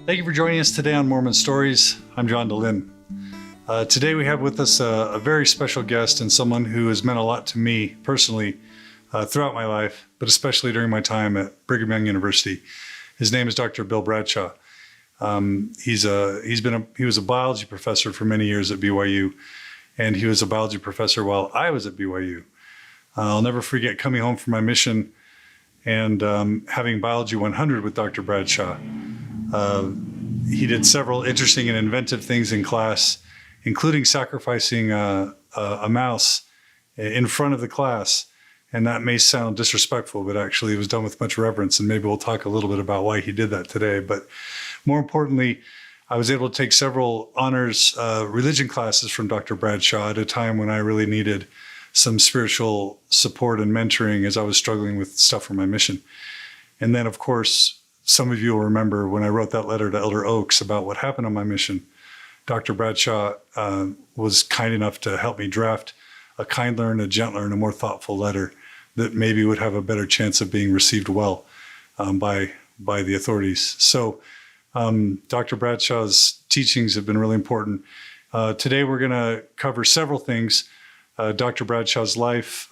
Thank you for joining us today on Mormon Stories. I'm John Dehlin. Today we have with us a very special guest and someone who has meant a lot to me personally throughout my life, but especially during my time at Brigham Young University. His name is Dr. Bill Bradshaw. He was a biology professor for many years at BYU, and he was a biology professor while I was at BYU. I'll never forget coming home from my mission and having Biology 100 with Dr. Bradshaw. He did several interesting and inventive things in class, including sacrificing a mouse in front of the class. And that may sound disrespectful, but actually it was done with much reverence. And maybe we'll talk a little bit about why he did that today. But more importantly, I was able to take several honors religion classes from Dr. Bradshaw at a time when I really needed some spiritual support and mentoring as I was struggling with stuff for my mission. And then, of course, some of you will remember when I wrote that letter to Elder Oaks about what happened on my mission. Dr. Bradshaw was kind enough to help me draft a kindler and a gentler and a more thoughtful letter that maybe would have a better chance of being received well by the authorities. So Dr. Bradshaw's teachings have been really important. Today we're going to cover several things. Dr. Bradshaw's life,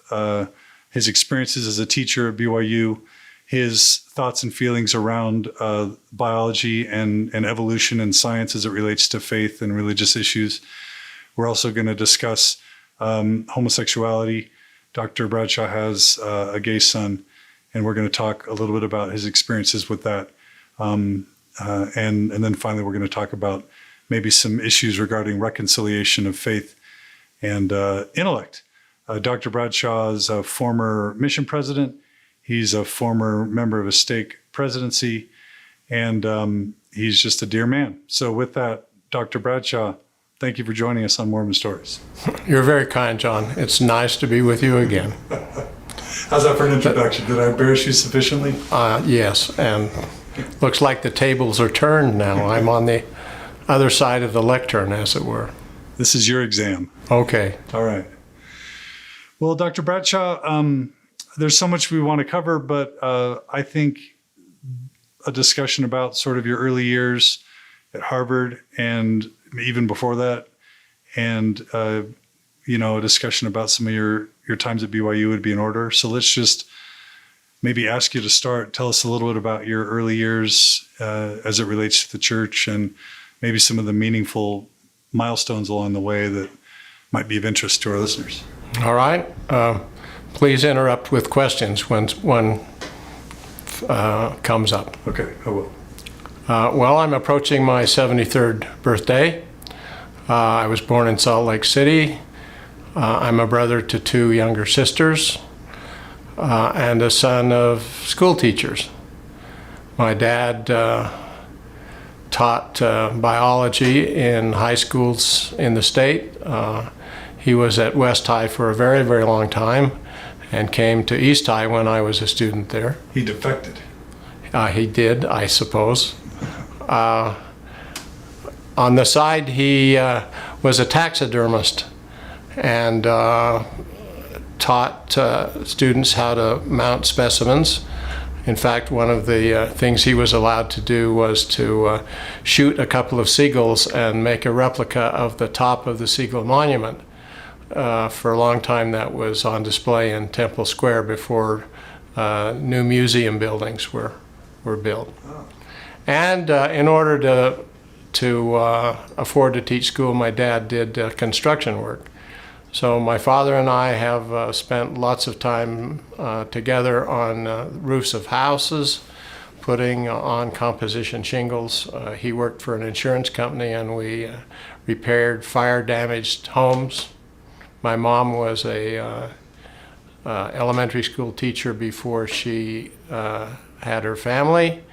his experiences as a teacher at BYU, his thoughts and feelings around biology and evolution and science as it relates to faith and religious issues. We're also going to discuss homosexuality. Dr. Bradshaw has a gay son, and we're going to talk a little bit about his experiences with that. And then finally, we're going to talk about maybe some issues regarding reconciliation of faith and intellect. Dr. Bradshaw is a former mission president. He's a former member of a stake presidency, and he's just a dear man. So with that, Dr. Bradshaw, thank you for joining us on Mormon Stories. You're very kind, John. It's nice to be with you again. How's that for an introduction? Did I embarrass you sufficiently? Yes, and looks like the tables are turned now. I'm on the other side of the lectern, as it were. This is your exam. Okay. All right. Well, Dr. Bradshaw, there's so much we want to cover, but I think a discussion about sort of your early years at Harvard and even before that, and a discussion about some of your times at BYU would be in order. So let's just maybe ask you to start. Tell us a little bit about your early years as it relates to the church, and maybe some of the meaningful milestones along the way that might be of interest to our listeners. All right. Please interrupt with questions when one comes up. Okay, I will. Well, I'm approaching my 73rd birthday. I was born in Salt Lake City. I'm a brother to two younger sisters and a son of school teachers. My dad taught biology in high schools in the state. He was at West High for a very, very long time and came to East High when I was a student there. He defected. He did, I suppose. On the side, he was a taxidermist and taught students how to mount specimens. In fact, one of the things he was allowed to do was to shoot a couple of seagulls and make a replica of the top of the Seagull Monument. For a long time, that was on display in Temple Square before new museum buildings were built. And in order to afford to teach school, my dad did construction work. So my father and I have spent lots of time together on roofs of houses, putting on composition shingles. He worked for an insurance company, and we repaired fire-damaged homes. My mom was a elementary school teacher before she had her family.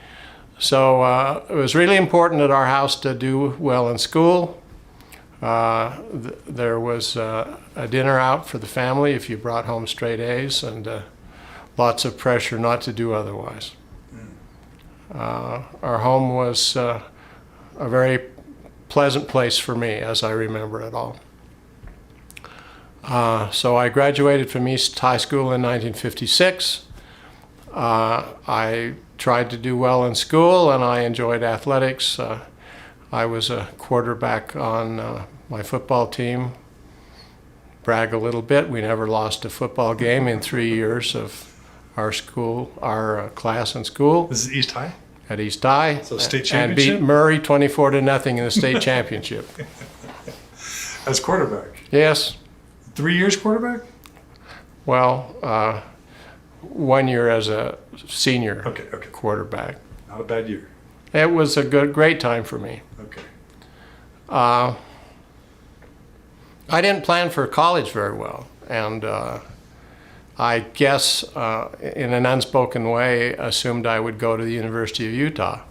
So it was really important at our house to do well in school. There was a dinner out for the family if you brought home straight A's, and lots of pressure not to do otherwise. Our home was a very pleasant place for me, as I remember it all. So I graduated from East High School in 1956. I tried to do well in school, and I enjoyed athletics. I was a quarterback on my football team. Brag a little bit, we never lost a football game in 3 years of our school, our class in school. This is East High? At East High. So state And championship? beat Murray 24-0 in the state championship. As quarterback? Yes. 3 years quarterback? Well, 1 year as a senior Okay. quarterback. Not a bad year. It was a great time for me. Okay. I didn't plan for college very well, and I guess in an unspoken way assumed I would go to the University of Utah.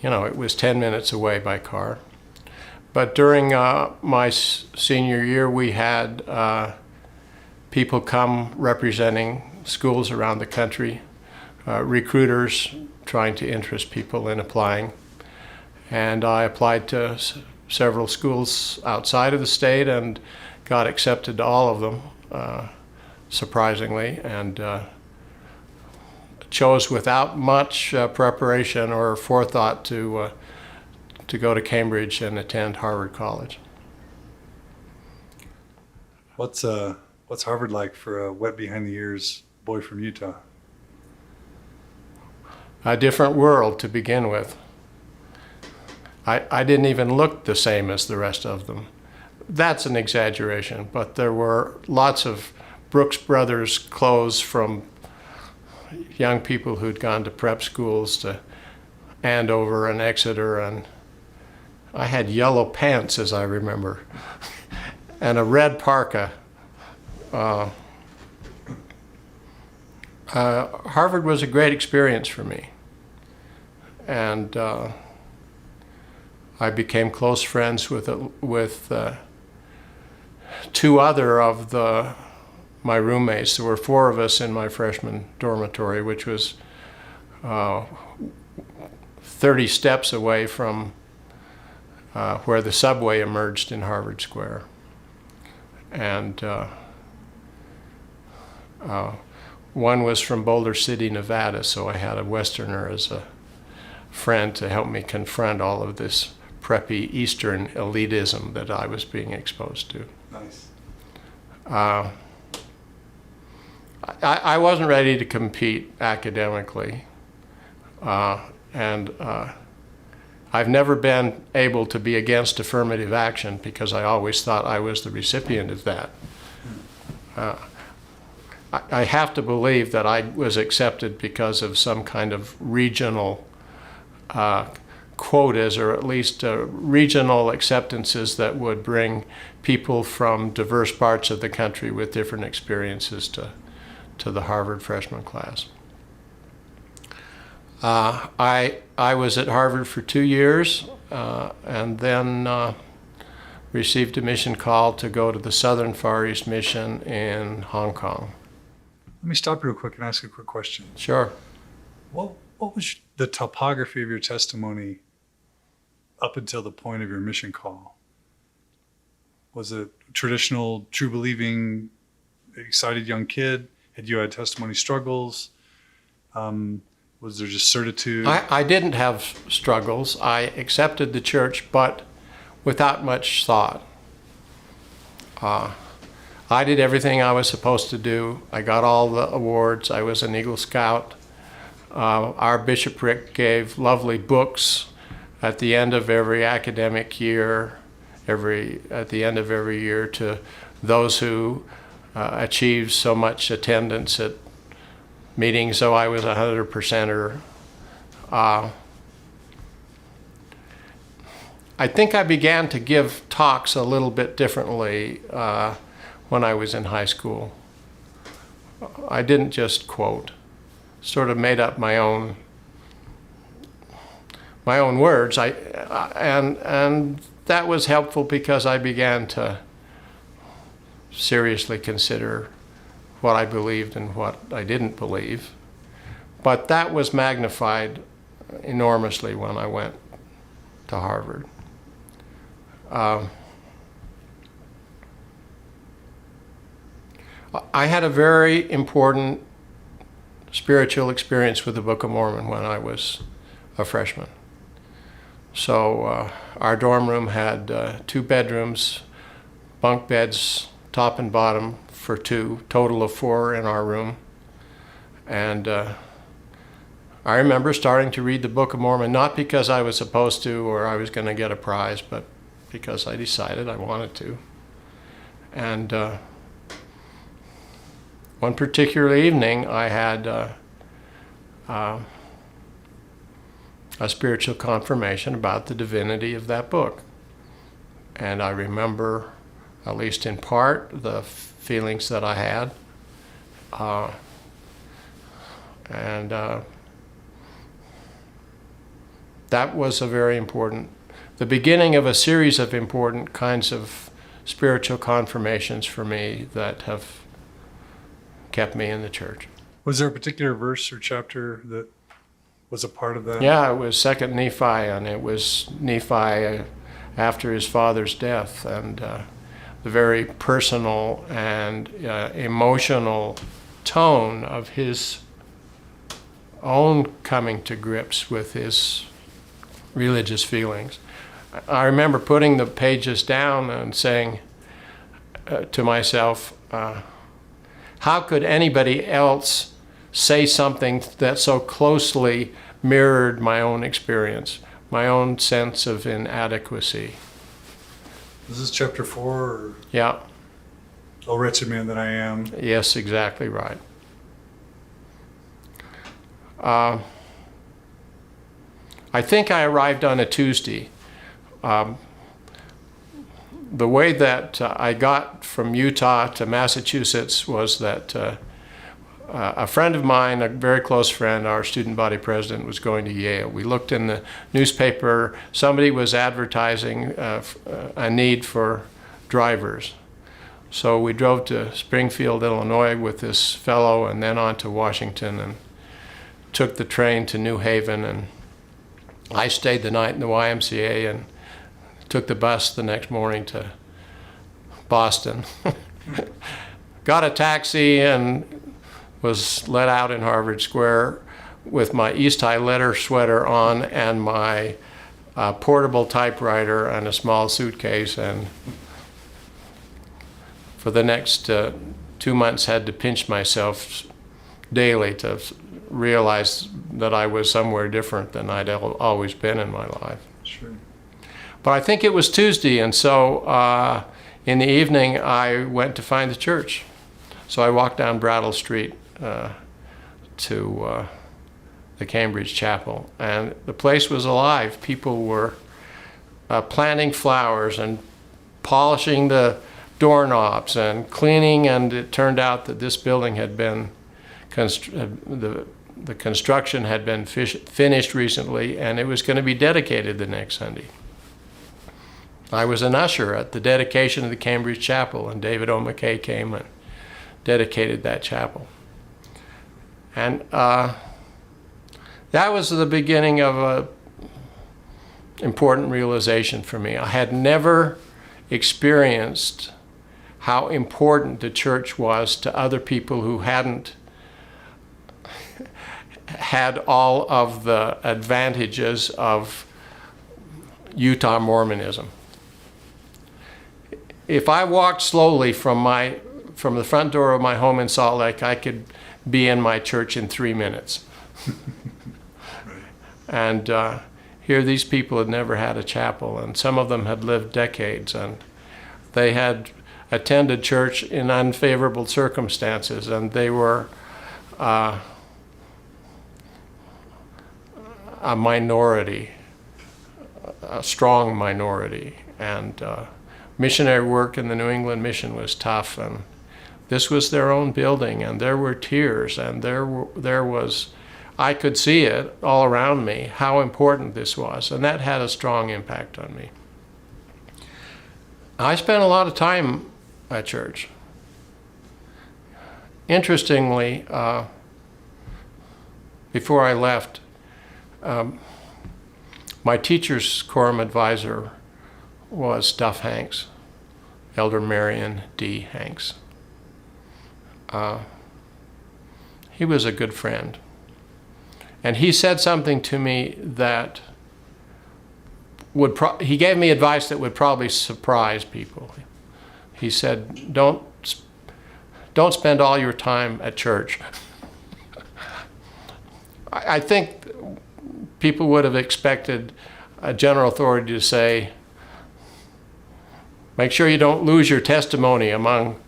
You know, it was 10 minutes away by car. But during my senior year, we had people come representing schools around the country, recruiters trying to interest people in applying. And I applied to several schools outside of the state and got accepted to all of them, surprisingly, and chose without much preparation or forethought to go to Cambridge and attend Harvard College. What's Harvard like for a wet behind the ears boy from Utah? A different world to begin with. I didn't even look the same as the rest of them. That's an exaggeration, but there were lots of Brooks Brothers clothes from young people who'd gone to prep schools to Andover and Exeter, and I had yellow pants, as I remember, and a red parka. Harvard was a great experience for me, and I became close friends with two other of my roommates. There were 4 of us in my freshman dormitory, which was 30 steps away from where the subway emerged in Harvard Square. And one was from Boulder City, Nevada, so I had a Westerner as a friend to help me confront all of this preppy Eastern elitism that I was being exposed to. Nice. I wasn't ready to compete academically, and I've never been able to be against affirmative action because I always thought I was the recipient of that. I have to believe that I was accepted because of some kind of regional quotas, or at least regional acceptances that would bring people from diverse parts of the country with different experiences to the Harvard freshman class. I was at Harvard for 2 years and then received a mission call to go to the Southern Far East Mission in Hong Kong. Let me stop you real quick and ask a quick question. Sure. What was the topography of your testimony up until the point of your mission call? Was it traditional, true believing, excited young kid? Had you had testimony struggles? Was there just certitude? I didn't have struggles. I accepted the church, but without much thought. I did everything I was supposed to do. I got all the awards. I was an Eagle Scout. Our bishopric gave lovely books at the end of every academic year, at the end of every year, to those who achieved so much attendance at meetings. So I was 100%er. I think I began to give talks a little bit differently when I was in high school. I didn't just quote, sort of made up my own my own words. And that was helpful because I began to seriously consider what I believed and what I didn't believe. But that was magnified enormously when I went to Harvard. I had a very important spiritual experience with the Book of Mormon when I was a freshman. So our dorm room had 2 bedrooms, bunk beds, top and bottom for 2, total of 4 in our room. And I remember starting to read the Book of Mormon, not because I was supposed to or I was going to get a prize, but because I decided I wanted to. And one particular evening, I had a spiritual confirmation about the divinity of that book. And I remember, at least in part, the feelings that I had. That was a very important, the beginning of a series of important kinds of spiritual confirmations for me that have kept me in the church. Was there a particular verse or chapter that was a part of that? Yeah, it was 2nd Nephi, and it was Nephi after his father's death, and the very personal and emotional tone of his own coming to grips with his religious feelings. I remember putting the pages down and saying to myself, how could anybody else say something that so closely mirrored my own experience, my own sense of inadequacy? Is this chapter 4? Or, yeah. O wretched man that I am. Yes, exactly right. I think I arrived on a Tuesday. The way that I got from Utah to Massachusetts was that a friend of mine, a very close friend, our student body president, was going to Yale. We looked in the newspaper. Somebody was advertising a need for drivers. So we drove to Springfield, Illinois with this fellow, and then on to Washington, and took the train to New Haven. And I stayed the night in the YMCA and took the bus the next morning to Boston. Got a taxi and was let out in Harvard Square with my East High letter sweater on and my portable typewriter and a small suitcase, and for the next 2 months had to pinch myself daily to realize that I was somewhere different than I'd always been in my life. Sure. But I think it was Tuesday, and so in the evening I went to find the church. So I walked down Brattle Street to the Cambridge Chapel, and the place was alive. People were planting flowers and polishing the doorknobs and cleaning, and it turned out that this building had been the construction had been finished recently, and it was going to be dedicated the next Sunday. I was an usher at the dedication of the Cambridge Chapel, and David O. McKay came and dedicated that chapel. And that was the beginning of an important realization for me. I had never experienced how important the church was to other people who hadn't had all of the advantages of Utah Mormonism. If I walked slowly from the front door of my home in Salt Lake, I could be in my church in 3 minutes. And here these people had never had a chapel, and some of them had lived decades, and they had attended church in unfavorable circumstances, and they were a minority, a strong minority. And missionary work in the New England Mission was tough, and this was their own building, and there were tears, and there was I could see it all around me, how important this was, and that had a strong impact on me. I spent a lot of time at church. Interestingly, before I left, my teacher's quorum advisor was Duff Hanks, Elder Marion D. Hanks. He was a good friend. And he said something to me that he gave me advice that would probably surprise people. He said, don't spend all your time at church. I think people would have expected a general authority to say, make sure you don't lose your testimony among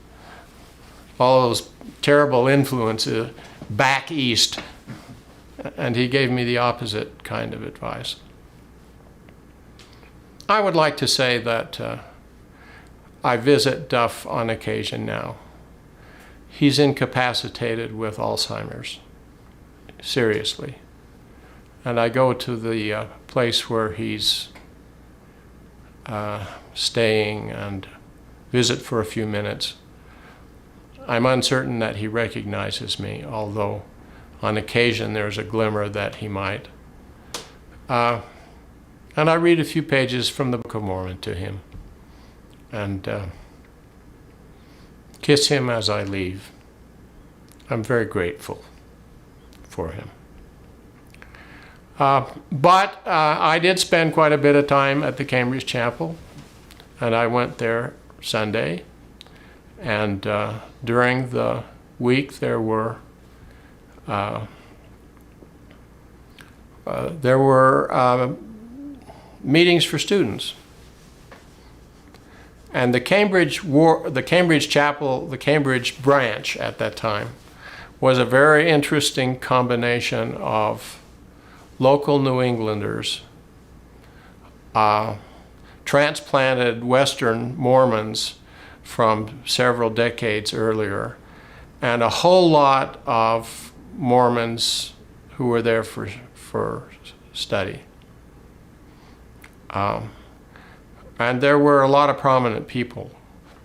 all those terrible influences back east. And he gave me the opposite kind of advice. I would like to say that I visit Duff on occasion now. He's incapacitated with Alzheimer's, seriously. And I go to the place where he's staying and visit for a few minutes. I'm uncertain that he recognizes me, although on occasion there's a glimmer that he might. And I read a few pages from the Book of Mormon to him and kiss him as I leave. I'm very grateful for him. But I did spend quite a bit of time at the Cambridge Chapel, and I went there Sunday. And during the week there were meetings for students. And the Cambridge Chapel, the Cambridge branch at that time, was a very interesting combination of local New Englanders, transplanted Western Mormons from several decades earlier, and a whole lot of Mormons who were there for study. And there were a lot of prominent people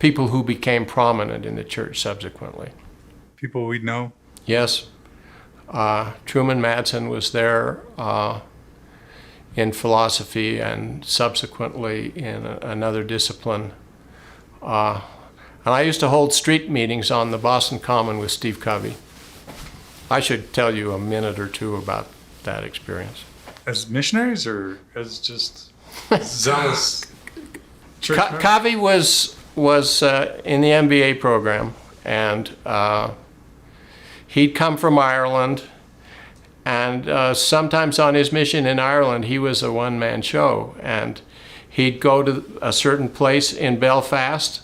who became prominent in the church subsequently. People we'd know? Yes. Truman Madsen was there in philosophy and subsequently in another discipline. And I used to hold street meetings on the Boston Common with Steve Covey. I should tell you a minute or two about that experience. As missionaries or as just zealous church members? Covey was in the MBA program, and he'd come from Ireland, and sometimes on his mission in Ireland he was a one-man show, and he'd go to a certain place in Belfast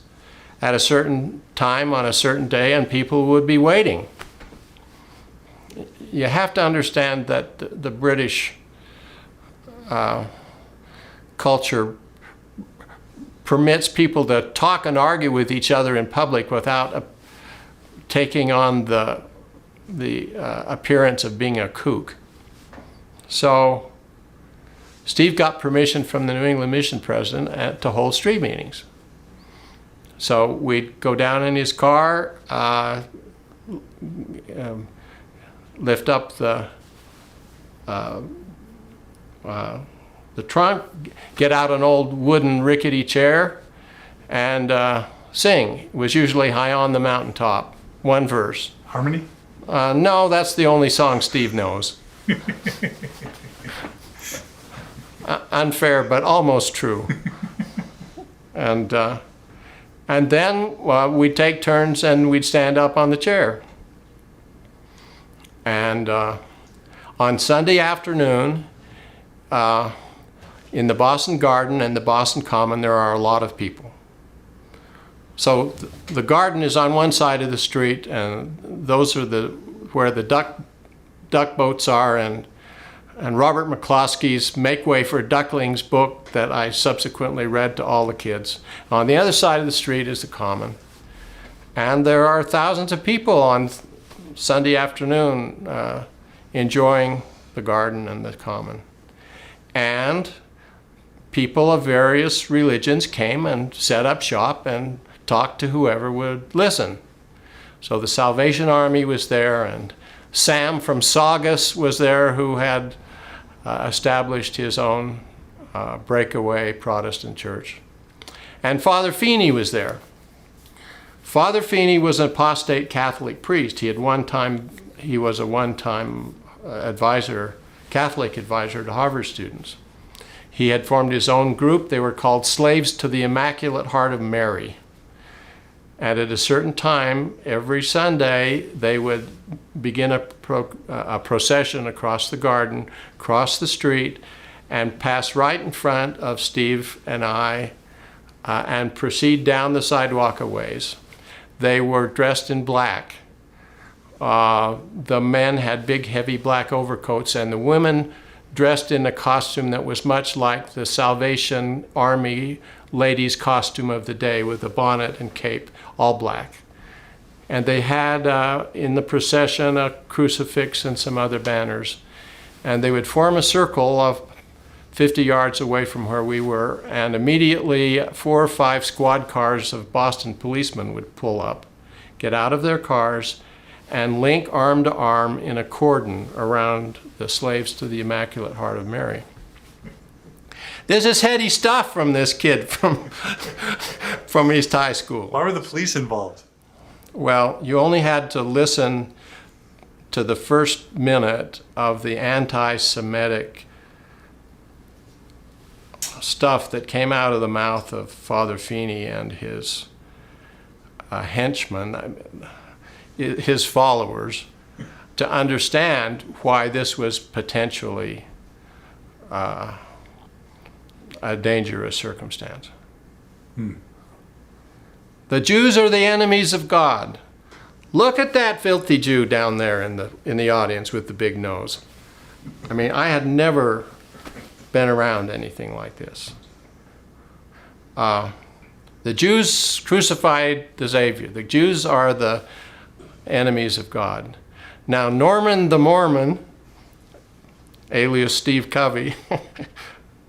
at a certain time on a certain day, and people would be waiting. You have to understand that the British culture permits people to talk and argue with each other in public without taking on the appearance of being a kook. So Steve got permission from the New England Mission president to hold street meetings. So we'd go down in his car, lift up the trunk, get out an old wooden rickety chair, and sing. It was usually High on the Mountaintop, one verse. Harmony? No, that's the only song Steve knows. Unfair, but almost true. And then we'd take turns and we'd stand up on the chair. And on Sunday afternoon, in the Boston Garden and the Boston Common, there are a lot of people. So the garden is on one side of the street, and those are where the duck boats are, and Robert McCloskey's Make Way for Ducklings book that I subsequently read to all the kids. On the other side of the street is the Common. And there are thousands of people on Sunday afternoon enjoying the garden and the common. And people of various religions came and set up shop and talked to whoever would listen. So the Salvation Army was there, and Sam from Saugus was there, who had established his own breakaway Protestant church. And Father Feeney was there. Father Feeney was an apostate Catholic priest. He was a one-time advisor, Catholic advisor to Harvard students. He had formed his own group. They were called Slaves to the Immaculate Heart of Mary. And at a certain time, every Sunday, they would begin a procession across the garden, cross the street, and pass right in front of Steve and I, and proceed down the sidewalk a ways. They were dressed in black. The men had big, heavy black overcoats, and the women dressed in a costume that was much like the Salvation Army ladies' costume of the day, with a bonnet and cape, all black. And they had in the procession a crucifix and some other banners. And they would form a circle of 50 yards away from where we were, and immediately 4 or 5 squad cars of Boston policemen would pull up, get out of their cars, and link arm to arm in a cordon around the Slaves to the Immaculate Heart of Mary. This is heady stuff from this kid from East High School. Why were the police involved? Well, you only had to listen to the first minute of the anti-Semitic stuff that came out of the mouth of Father Feeney and his henchmen, his followers, to understand why this was potentially a dangerous circumstance. The Jews are the enemies of God. Look at that filthy Jew down there in the audience with the big nose. I mean, I had never been around anything like this. The Jews crucified the Savior. The Jews are the enemies of God. Now, Norman the Mormon, alias Steve Covey,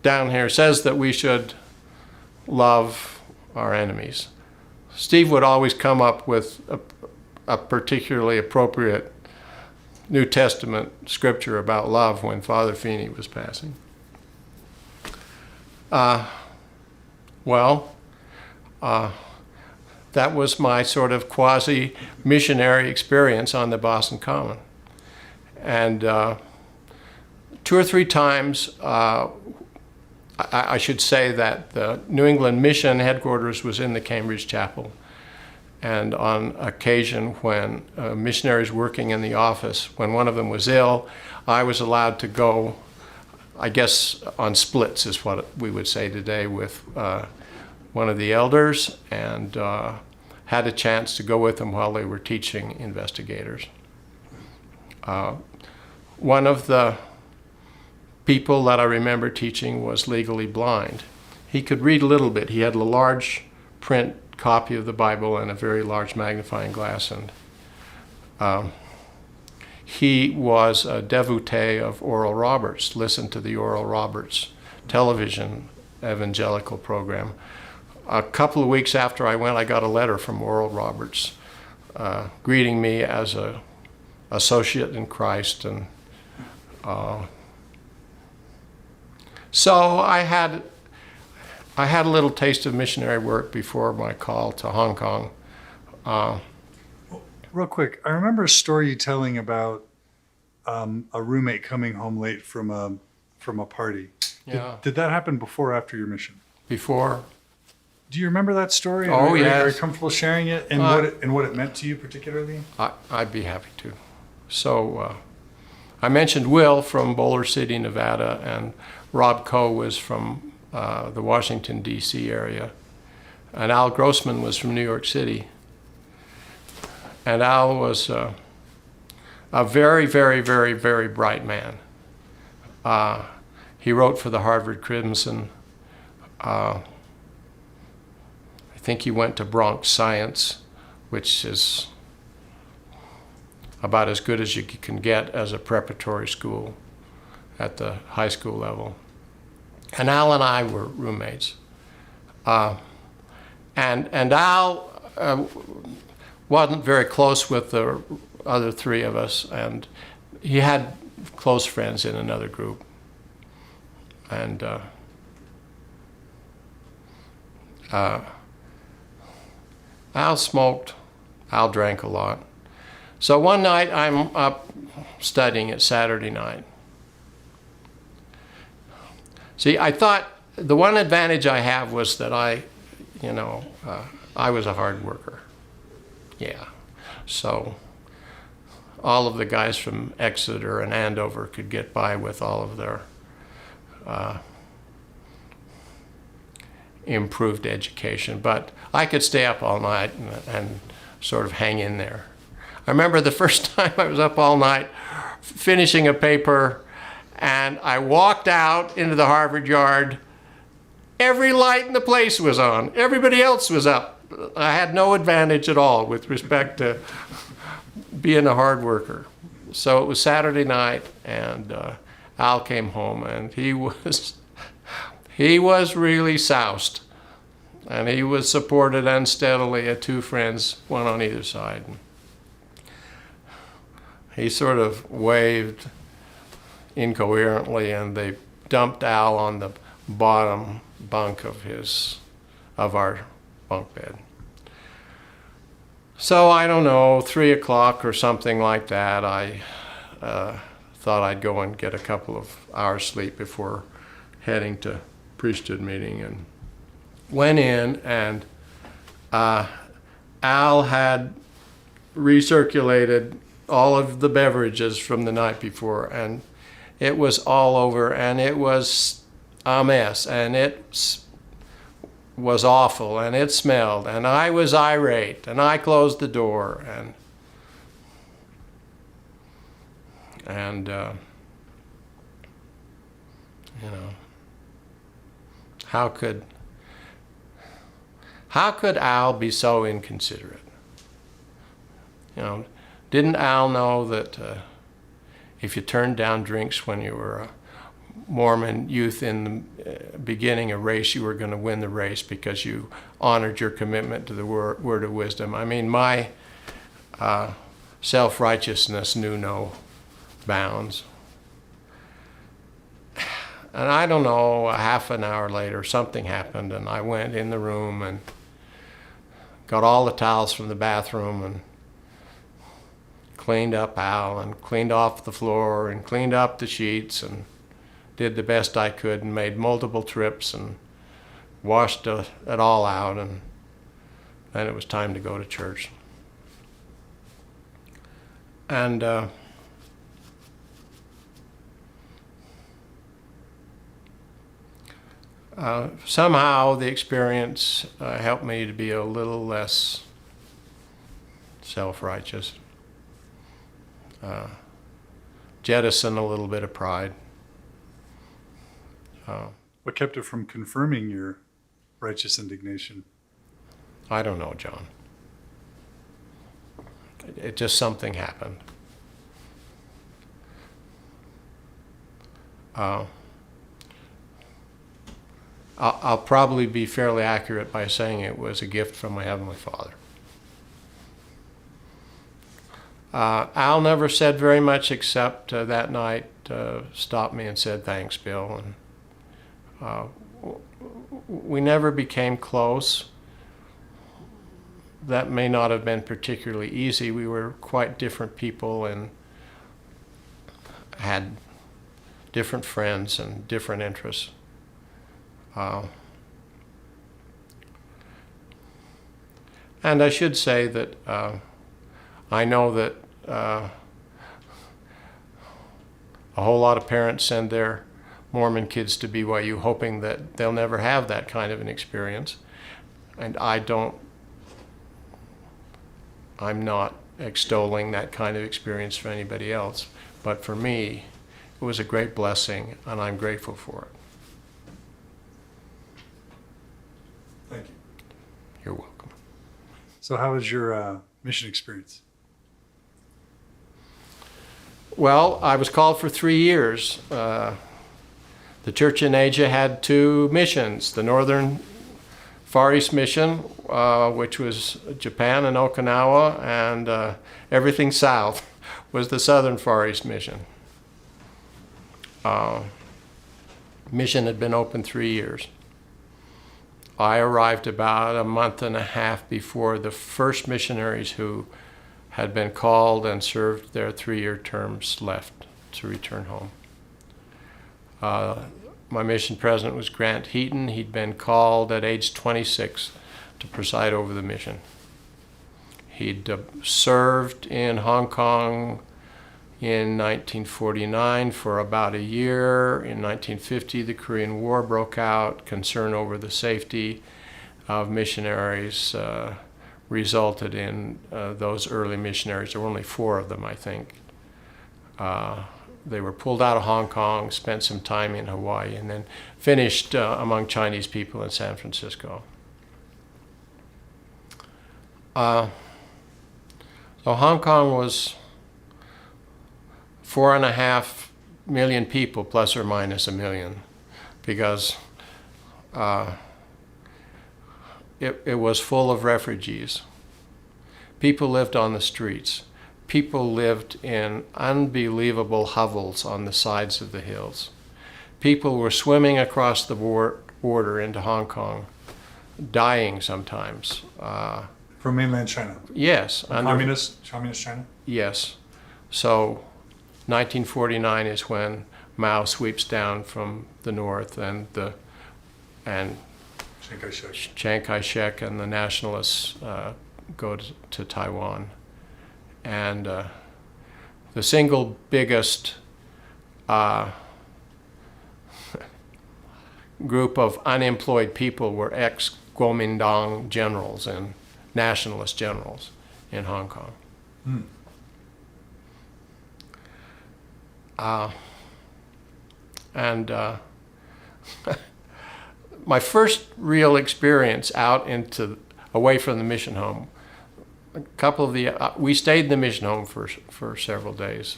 down here says that we should love our enemies. Steve would always come up with a particularly appropriate New Testament scripture about love when Father Feeney was passing. That was my sort of quasi-missionary experience on the Boston Common. And 2 or 3 times, I should say that the New England Mission headquarters was in the Cambridge Chapel. And on occasion when missionaries working in the office, when one of them was ill, I was allowed to go, I guess on splits is what we would say today, with one of the elders, and had a chance to go with them while they were teaching investigators. One of the people that I remember teaching was legally blind. He could read a little bit. He had a large print copy of the Bible and a very large magnifying glass, and he was a devotee of Oral Roberts, listened to the Oral Roberts television evangelical program. A couple of weeks after I went, I got a letter from Oral Roberts greeting me as an associate in Christ, and so I had a little taste of missionary work before my call to Hong Kong. Real quick, I remember a story you telling about a roommate coming home late from a party. Yeah. Did that happen before or after your mission? Before. Do you remember that story? Oh, yes. Are you comfortable sharing it and what it meant to you particularly? I'd be happy to. So I mentioned Will from Boulder City, Nevada, and Rob Coe was from the Washington, D.C. area. And Al Grossman was from New York City. And Al was a very, very, very, very bright man. He wrote for the Harvard Crimson. I think he went to Bronx Science, which is about as good as you can get as a preparatory school at the high school level. And Al and I were roommates. And Al wasn't very close with the other three of us, and he had close friends in another group. And Al smoked, Al drank a lot. So one night I'm up studying at Saturday night. See, I thought the one advantage I have was that I was a hard worker. Yeah. So all of the guys from Exeter and Andover could get by with all of their improved education, but I could stay up all night and sort of hang in there. I remember the first time I was up all night finishing a paper, and I walked out into the Harvard yard. Every light in the place was on. Everybody else was up. I had no advantage at all with respect to being a hard worker. So it was Saturday night, and Al came home, and he was really soused. And he was supported unsteadily at two friends, one on either side. He sort of waved incoherently, and they dumped Al on the bottom bunk of our bunk bed. So I don't know, 3 o'clock or something like that, I thought I'd go and get a couple of hours sleep before heading to priesthood meeting, and went in, and Al had recirculated all of the beverages from the night before, and it was all over, and it was a mess, and it was awful, and it smelled, and I was irate, and I closed the door, and how could Al be so inconsiderate? Didn't Al know that if you turned down drinks when you were a Mormon youth in the beginning a race, you were going to win the race because you honored your commitment to the word of wisdom? I mean, my self-righteousness knew no bounds. And I don't know, a half an hour later, something happened, and I went in the room and got all the towels from the bathroom and cleaned up Al and cleaned off the floor and cleaned up the sheets and did the best I could and made multiple trips and washed it all out, and then it was time to go to church. And somehow the experience helped me to be a little less self-righteous, jettison a little bit of pride. What kept it from confirming your righteous indignation? I don't know, John. It just, something happened. I'll probably be fairly accurate by saying it was a gift from my Heavenly Father. Al never said very much except that night stopped me and said, "Thanks, Bill." And we never became close. That may not have been particularly easy. We were quite different people and had different friends and different interests. And I should say that I know that a whole lot of parents send their Mormon kids to BYU hoping that they'll never have that kind of an experience. And I'm not extolling that kind of experience for anybody else, but for me, it was a great blessing, and I'm grateful for it. Thank you. You're welcome. So how was your mission experience? Well, I was called for 3 years. The church in Asia had 2 missions, the Northern Far East Mission, which was Japan and Okinawa, and everything south was the Southern Far East Mission. Mission had been open 3 years. I arrived about a month and a half before the first missionaries who had been called and served their 3-year terms left to return home. My mission president was Grant Heaton. He'd been called at age 26 to preside over the mission. He'd served in Hong Kong in 1949 for about a year. In 1950, the Korean War broke out. Concern over the safety of missionaries resulted in those early missionaries. There were only 4 of them, I think. They were pulled out of Hong Kong, spent some time in Hawaii, and then finished among Chinese people in San Francisco. So Hong Kong was 4.5 million people, plus or minus a million, because it was full of refugees. People lived on the streets. People lived in unbelievable hovels on the sides of the hills. People were swimming across the border into Hong Kong, dying sometimes. From mainland China? Yes. Communist China? Yes. So 1949 is when Mao sweeps down from the north, and Chiang Kai-shek and the nationalists go to Taiwan. And the single biggest group of unemployed people were ex-Kuomintang generals and nationalist generals in Hong Kong. My first real experience out away from the mission home, we stayed in the mission home for several days.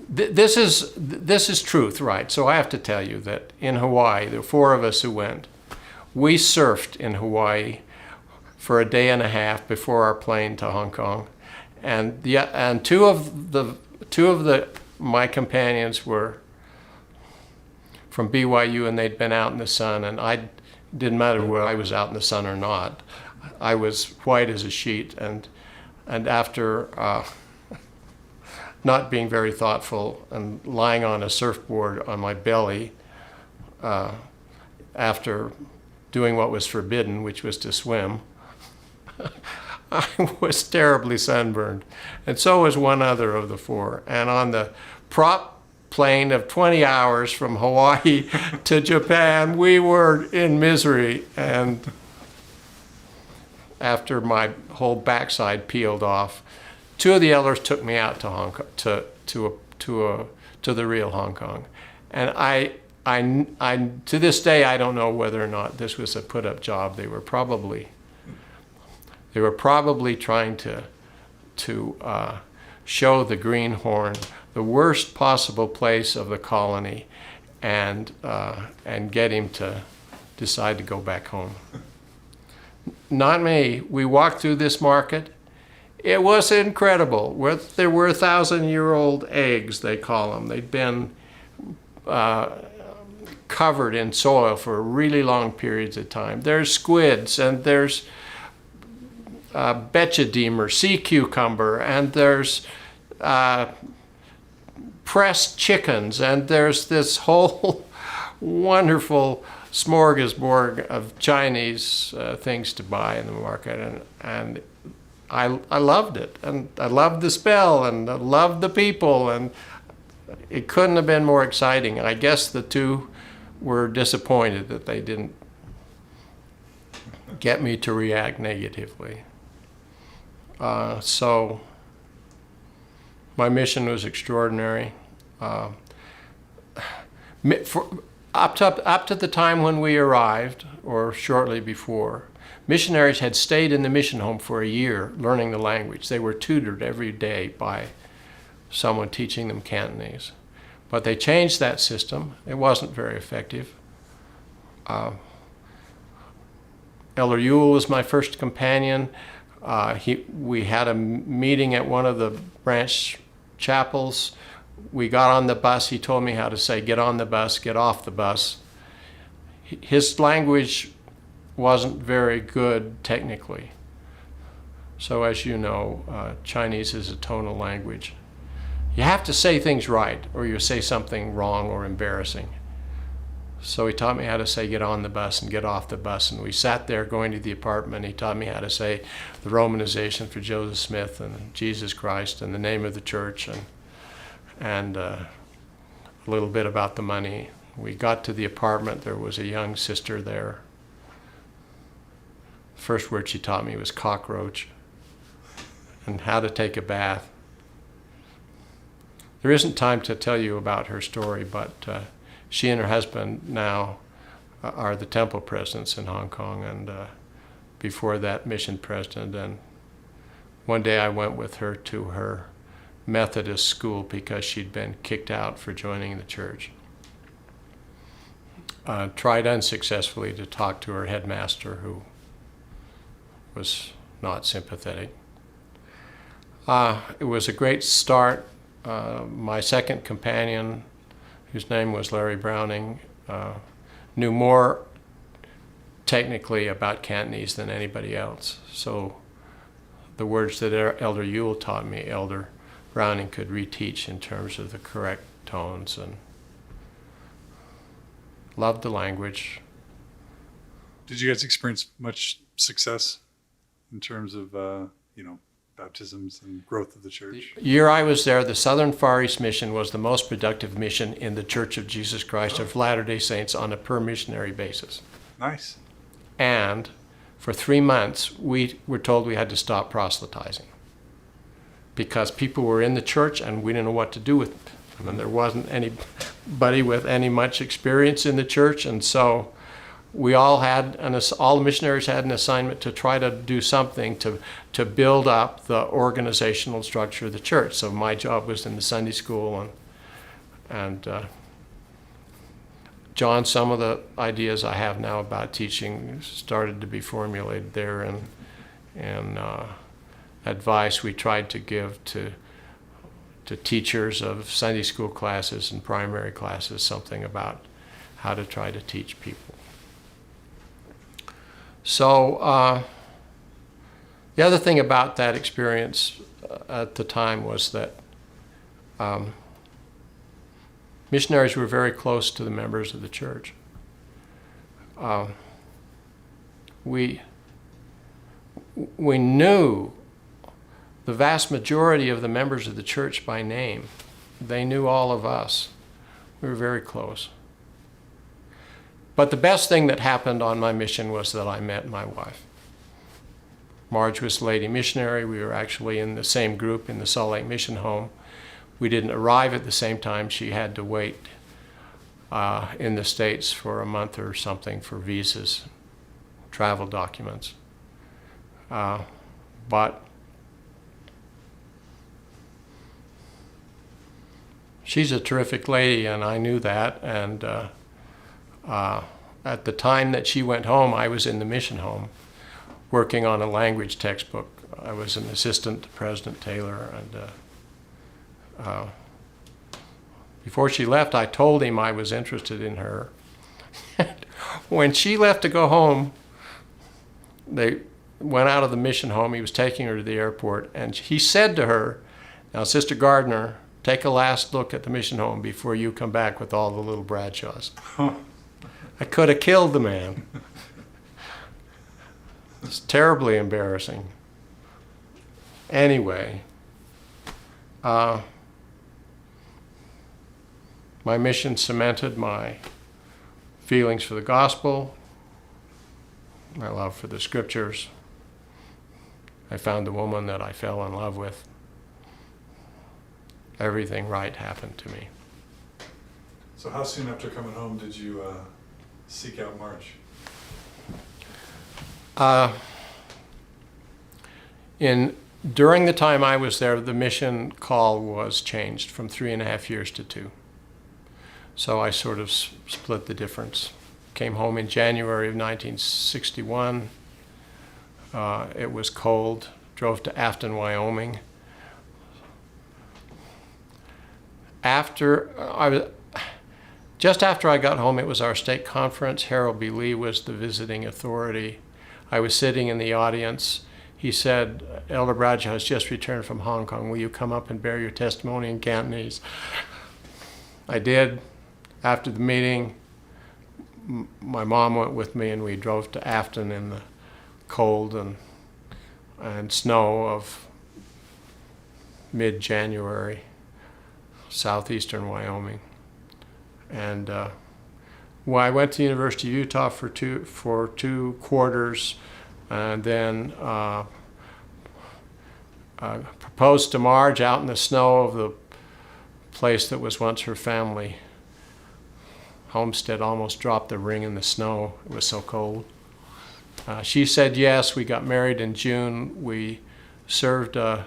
This is truth, right? So I have to tell you that in Hawaii, there were 4 of us who went. We surfed in Hawaii for a day and a half before our plane to Hong Kong, and two of my companions were from BYU, and they'd been out in the sun, and I didn't matter whether I was out in the sun or not. I was white as a sheet, and after not being very thoughtful and lying on a surfboard on my belly after doing what was forbidden, which was to swim, I was terribly sunburned, and so was one other of the 4. And on the prop plane of 20 hours from Hawaii to Japan, we were in misery. And after my whole backside peeled off, 2 of the elders took me out to Hong Kong, to the real Hong Kong. And I to this day, I don't know whether or not this was a put-up job. They were probably trying to show the greenhorn the worst possible place of the colony, and get him to decide to go back home. Not me. We walked through this market. It was incredible. There were 1,000-year-old eggs, they call them. They'd been covered in soil for really long periods of time. There's squids, and there's betchadine or sea cucumber, and there's pressed chickens, and there's this whole wonderful smorgasbord of Chinese things to buy in the market, and I loved it, and I loved the smell, and I loved the people, and it couldn't have been more exciting. I guess the 2 were disappointed that they didn't get me to react negatively. So my mission was extraordinary. Up to the time when we arrived, or shortly before, Missionaries had stayed in the mission home for a year learning the language. They were tutored every day by someone teaching them Cantonese. But they changed that system. It wasn't very effective. Elder Ewell was my first companion. We had a meeting at one of the branch chapels. We got on the bus. He told me how to say, get on the bus, get off the bus. His language wasn't very good technically. So as you know, Chinese is a tonal language. You have to say things right or you say something wrong or embarrassing. So he taught me how to say get on the bus and get off the bus. And we sat there going to the apartment. He taught me how to say the Romanization for Joseph Smith and Jesus Christ and the name of the church and a little bit about the money. We got to the apartment. There was a young sister there. The first word she taught me was cockroach and how to take a bath. There isn't time to tell you about her story, but she and her husband now are the temple presidents in Hong Kong, and before that, mission president. And one day I went with her to her Methodist school because she'd been kicked out for joining the church. Tried unsuccessfully to talk to her headmaster, who was not sympathetic. It was a great start. My second companion, whose name was Larry Browning, knew more technically about Cantonese than anybody else. So the words that Elder Ewell taught me, Elder Browning could reteach in terms of the correct tones, and loved the language. Did you guys experience much success in terms of, baptisms and growth of the church? The year I was there, the Southern Far East Mission was the most productive mission in the Church of Jesus Christ of Latter-day Saints on a per missionary basis. Nice. And for 3 months, we were told we had to stop proselytizing because people were in the church and we didn't know what to do with them. And there wasn't anybody with any much experience in the church. And so we all the missionaries had an assignment to try to do something to build up the organizational structure of the church. So my job was in the Sunday school, and John, some of the ideas I have now about teaching started to be formulated there, and advice we tried to give to teachers of Sunday school classes and primary classes, something about how to try to teach people. So the other thing about that experience at the time was that missionaries were very close to the members of the church. We knew the vast majority of the members of the church by name. They knew all of us. We were very close. But the best thing that happened on my mission was that I met my wife. Marge was lady missionary. We were actually in the same group in the Salt Lake Mission Home. We didn't arrive at the same time. She had to wait in the States for a month or something for visas, travel documents. But she's a terrific lady, and I knew that. And at the time that she went home, I was in the mission home working on a language textbook. I was an assistant to President Taylor, and before she left, I told him I was interested in her. When she left to go home, they went out of the mission home. He was taking her to the airport, and he said to her, "Now, Sister Gardner, take a last look at the mission home before you come back with all the little Bradshaws." I could have killed the man. It's terribly embarrassing. Anyway, my mission cemented my feelings for the gospel, my love for the scriptures. I found the woman that I fell in love with. Everything right happened to me. So how soon after coming home did you seek out Marge? During the time I was there, the mission call was changed from 3.5 years to 2. So I sort of split the difference. Came home in January of 1961. It was cold. Drove to Afton, Wyoming. Just after I got home, it was our state conference. Harold B. Lee was the visiting authority. I was sitting in the audience. He said, Elder Bradshaw has just returned from Hong Kong. Will you come up and bear your testimony in Cantonese? I did. After the meeting, my mom went with me, and we drove to Afton in the cold and snow of mid-January, southeastern Wyoming. And I went to the University of Utah for two quarters, and then proposed to Marge out in the snow of the place that was once her family homestead. Almost dropped the ring in the snow. It was so cold. She said yes. We got married in June. We served a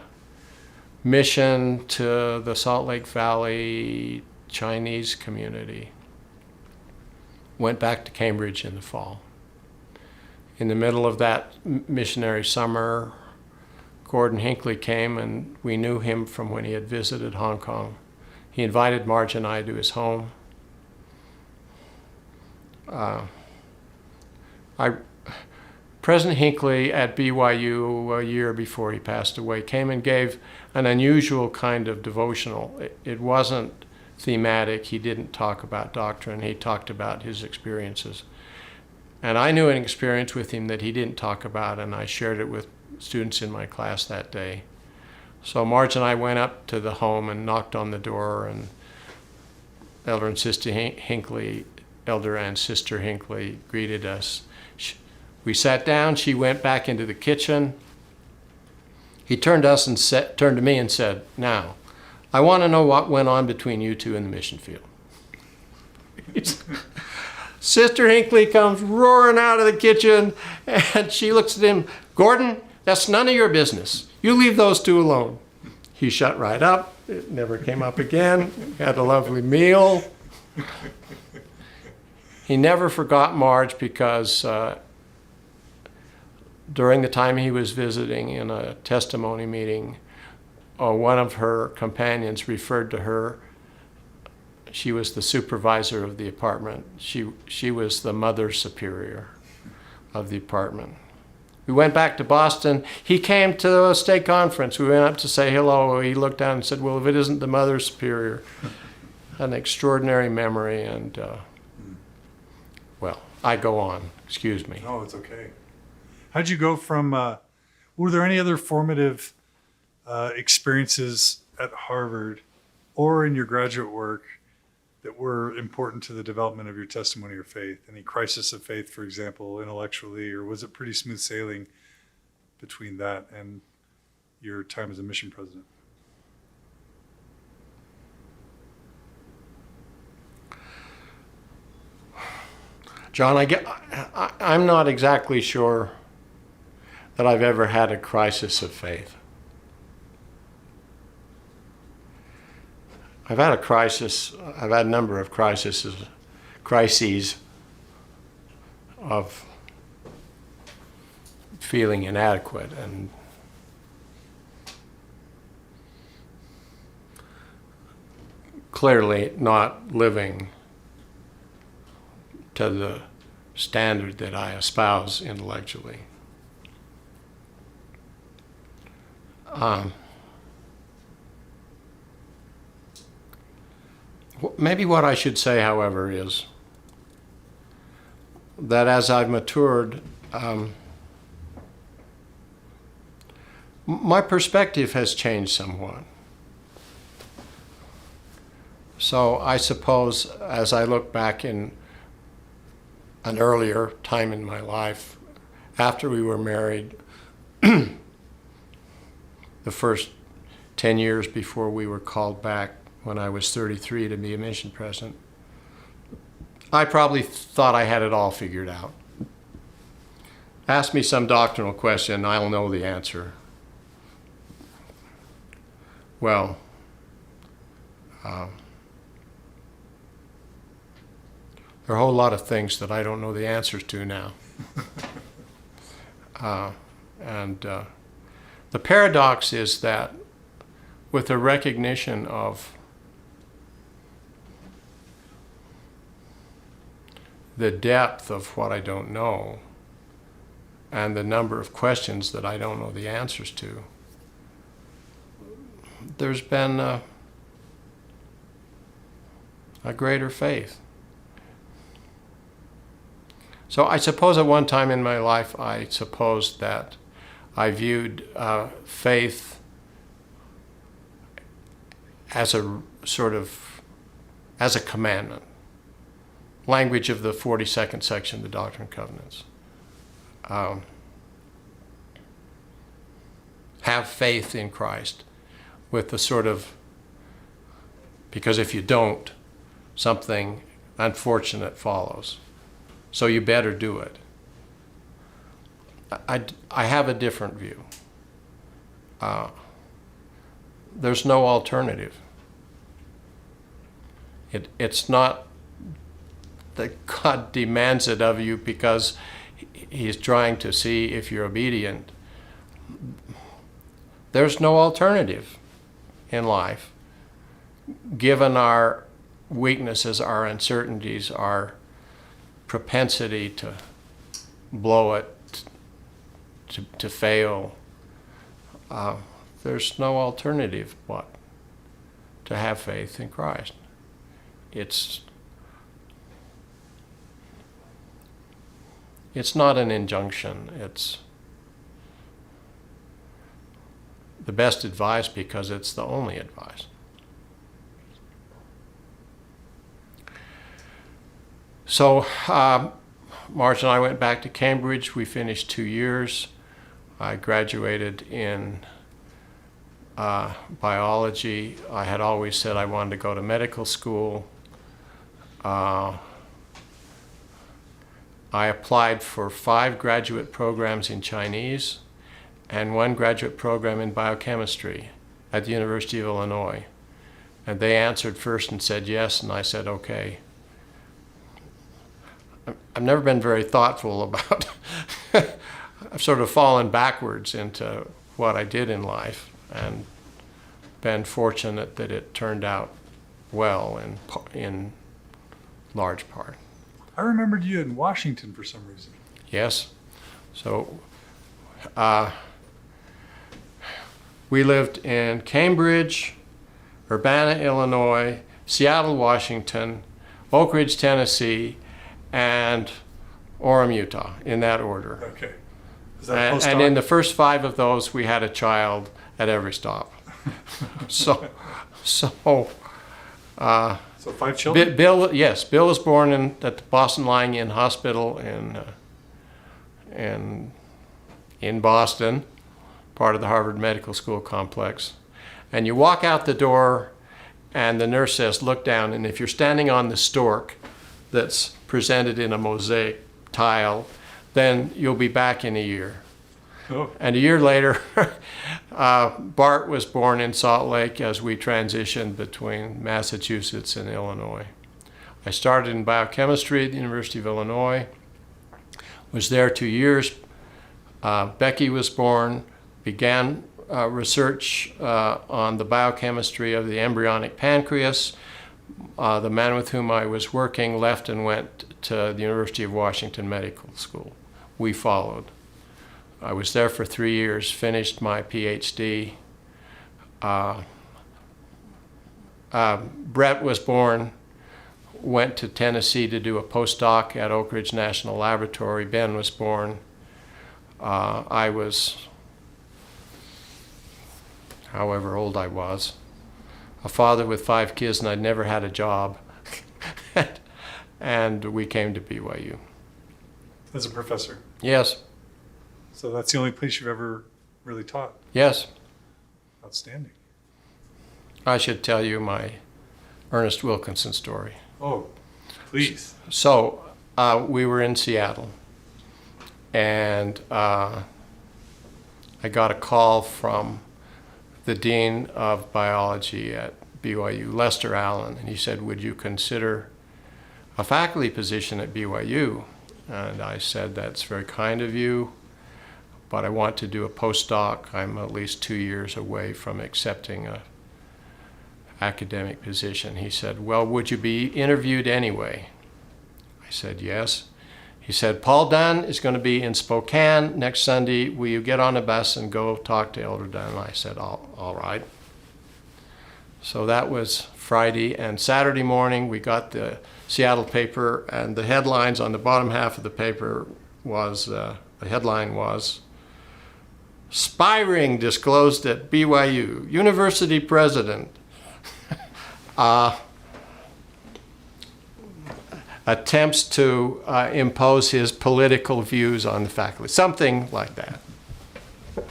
mission to the Salt Lake Valley Chinese community. Went back to Cambridge in the fall. In the middle of that missionary summer, Gordon Hinckley came, and we knew him from when he had visited Hong Kong. He invited Marge and I to his home. President Hinckley at BYU a year before he passed away came and gave an unusual kind of devotional. It wasn't thematic. He didn't talk about doctrine. He talked about his experiences. And I knew an experience with him that he didn't talk about, and I shared it with students in my class that day. So Marge and I went up to the home and knocked on the door, and Elder and Sister Hinckley greeted us. We sat down. She went back into the kitchen. He turned to me and said, "Now, I want to know what went on between you two in the mission field." Sister Hinckley comes roaring out of the kitchen, and she looks at him. "Gordon, that's none of your business. You leave those two alone." He shut right up. It never came up again. Had a lovely meal. He never forgot Marge, because during the time he was visiting in a testimony meeting, one of her companions referred to her. She was the supervisor of the apartment. She was the mother superior of the apartment. We went back to Boston. He came to a state conference. We went up to say hello. He looked down and said, "Well, if it isn't the mother superior." An extraordinary memory, and well, I go on. Excuse me. No, it's okay. How'd you go from, were there any other formative experiences at Harvard or in your graduate work that were important to the development of your testimony or faith? Any crisis of faith, for example, intellectually, or was it pretty smooth sailing between that and your time as a mission president? John, I'm not exactly sure that I've ever had a crisis of faith. I've had a number of crises of feeling inadequate and clearly not living to the standard that I espouse intellectually. Maybe what I should say, however, is that as I've matured, my perspective has changed somewhat. So I suppose as I look back in an earlier time in my life, after we were married, the first 10 years before we were called back when I was 33 to be a mission president, I probably thought I had it all figured out. Ask me some doctrinal question, I'll know the answer. Well, there are a whole lot of things that I don't know the answers to now. The paradox is that with the recognition of the depth of what I don't know and the number of questions that I don't know the answers to, there's been a greater faith. So I suppose at one time in my life, I supposed that I viewed faith as a sort of, as a commandment. Language of the 42nd section of the Doctrine and Covenants. Have faith in Christ with the sort of, because if you don't, something unfortunate follows. So you better do it. I have a different view. There's no alternative. It's not that God demands it of you because he's trying to see if you're obedient. There's no alternative in life, given our weaknesses, our uncertainties, our propensity to blow it, to fail. There's no alternative but to have faith in Christ. It's not an injunction. It's the best advice because it's the only advice. So Marge and I went back to Cambridge. We finished 2 years. I graduated in biology. I had always said I wanted to go to medical school. I applied for 5 graduate programs in Chinese and 1 graduate program in biochemistry at the University of Illinois. And they answered first and said yes, and I said okay. I've never been very thoughtful about I've sort of fallen backwards into what I did in life and been fortunate that it turned out well in large part. I remembered you in Washington for some reason. Yes. So we lived in Cambridge, Urbana, Illinois, Seattle, Washington, Oak Ridge, Tennessee, and Orem, Utah, in that order. Okay. Is that And in the first 5 of those, we had a child at every stop. So 5 children? Bill was born at the Boston Lying In Hospital in Boston, part of the Harvard Medical School complex. And you walk out the door, and the nurse says, "Look down." And if you're standing on the stork that's presented in a mosaic tile, then you'll be back in a year. Oh. And a year later, Bart was born in Salt Lake as we transitioned between Massachusetts and Illinois. I started in biochemistry at the University of Illinois, was there 2 years. Becky was born, began research on the biochemistry of the embryonic pancreas. The man with whom I was working left and went to the University of Washington Medical School. We followed. I was there for 3 years, finished my PhD. Brett was born, went to Tennessee to do a postdoc at Oak Ridge National Laboratory. Ben was born. I was, however old I was, a father with 5 kids, and I'd never had a job. And we came to BYU. As a professor? Yes. So that's the only place you've ever really taught? Yes. Outstanding. I should tell you my Ernest Wilkinson story. Oh, please. So we were in Seattle, and I got a call from the dean of biology at BYU, Lester Allen, and he said, "Would you consider a faculty position at BYU?" And I said, "That's very kind of you, but I want to do a postdoc. I'm at least 2 years away from accepting a academic position." He said, "Well, would you be interviewed anyway?" I said, "Yes." He said, "Paul Dunn is going to be in Spokane next Sunday. Will you get on a bus and go talk to Elder Dunn?" I said, all right. So that was Friday, and Saturday morning we got the Seattle paper, and the headlines on the bottom half of the paper was, the headline was, "Spy ring disclosed at BYU, university president attempts to impose his political views on the faculty," something like that.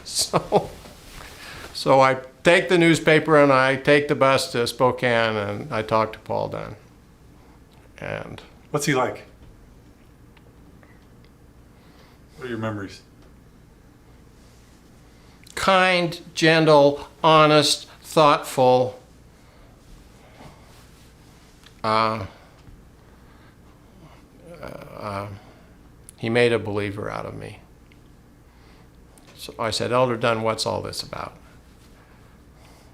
So I take the newspaper and I take the bus to Spokane and I talk to Paul Dunn. And What's he like? What are your memories? kind, gentle, honest, thoughtful. He made a believer out of me. So I said, "Elder Dunn, what's all this about?"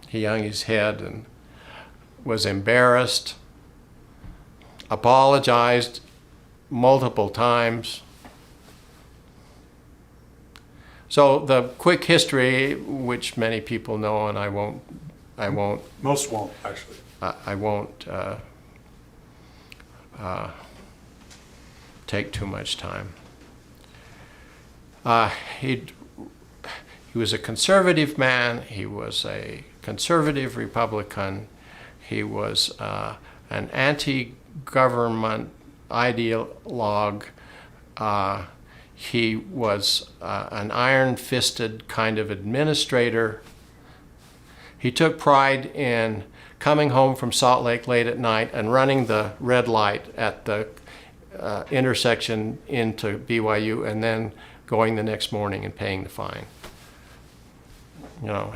He hung his head and was embarrassed, apologized multiple times. So the quick history, which many people know, and I won't. Most won't, actually. I won't take too much time. He was a conservative man. He was a conservative Republican. He was an anti-government ideologue. He was an iron-fisted kind of administrator. He took pride in coming home from Salt Lake late at night and running the red light at the intersection into BYU and then going the next morning and paying the fine. You know,